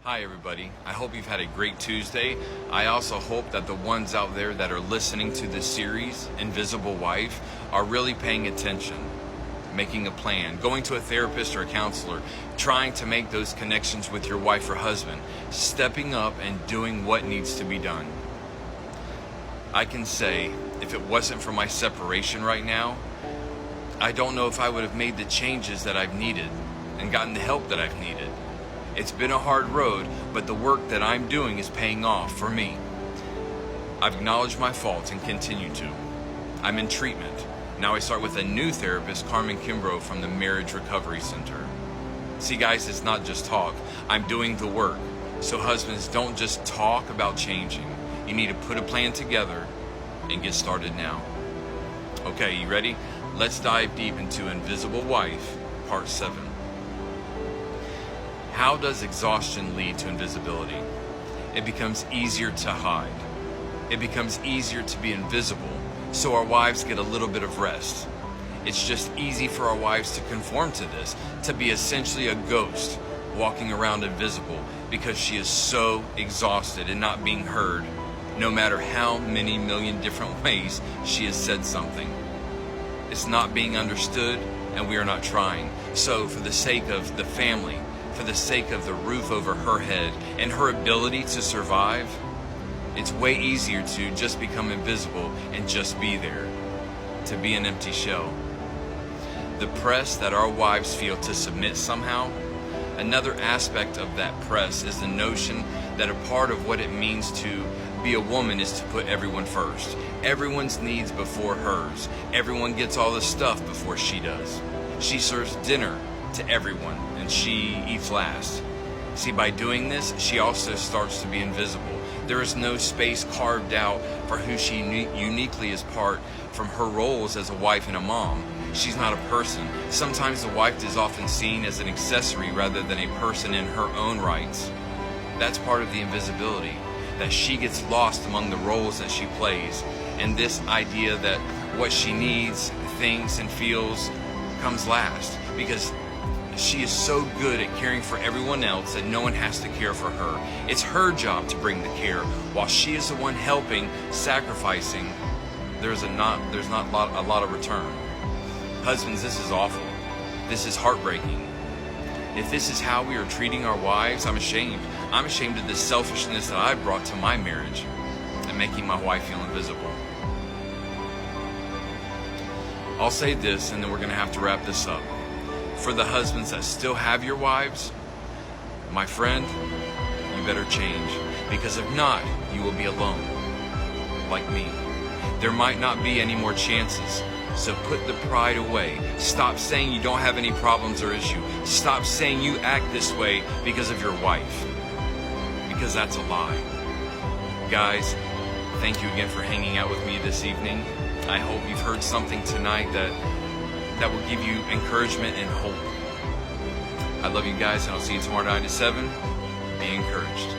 Hi everybody, I hope you've had a great Tuesday. I also hope that the ones out there that are listening to this series, Invisible Wife, are really paying attention, making a plan, going to a therapist or a counselor, trying to make those connections with your wife or husband, stepping up and doing what needs to be done. I can say, if it wasn't for my separation right now, I don't know if I would have made the changes that I've needed and gotten the help that I've needed. It's been a hard road, but the work that I'm doing is paying off for me. I've acknowledged my faults and continue to. I'm in treatment. Now I start with a new therapist, Carmen Kimbrough from the Marriage Recovery Center. See guys, it's not just talk. I'm doing the work. So husbands, don't just talk about changing. You need to put a plan together and get started now. Okay, you ready? Let's dive deep into Invisible Wife, Part 7. How does exhaustion lead to invisibility? It becomes easier to hide. It becomes easier to be invisible, so our wives get a little bit of rest. It's just easy for our wives to conform to this, to be essentially a ghost walking around invisible because she is so exhausted and not being heard, no matter how many million different ways she has said something. It's not being understood, and we are not trying. So for the sake of the family, for the sake of the roof over her head and her ability to survive, it's way easier to just become invisible and just be there, to be an empty shell. The press that our wives feel to submit somehow, another aspect of that press is the notion that a part of what it means to be a woman is to put everyone first. Everyone's needs before hers. Everyone gets all the stuff before she does. She serves dinner to everyone, and she eats last. See, by doing this, she also starts to be invisible. There is no space carved out for who she uniquely is part from her roles as a wife and a mom. She's not a person. Sometimes the wife is often seen as an accessory rather than a person in her own rights. That's part of the invisibility, that she gets lost among the roles that she plays, and this idea that what she needs, thinks, and feels comes last, because she is so good at caring for everyone else that no one has to care for her. It's her job to bring the care, while she is the one helping, sacrificing. There's not a lot of return. Husbands, this is awful. This is heartbreaking. If this is how we are treating our wives, I'm ashamed. I'm ashamed of the selfishness that I brought to my marriage and making my wife feel invisible. I'll say this, and then we're going to have to wrap this up. For the husbands that still have your wives, my friend, you better change, because if not, you will be alone, like me. There might not be any more chances, so put the pride away. Stop saying you don't have any problems or issues. Stop saying you act this way because of your wife, because that's a lie. Guys, thank you again for hanging out with me this evening. I hope you've heard something tonight that will give you encouragement and hope. I love you guys, and I'll see you tomorrow night at 7. Be encouraged.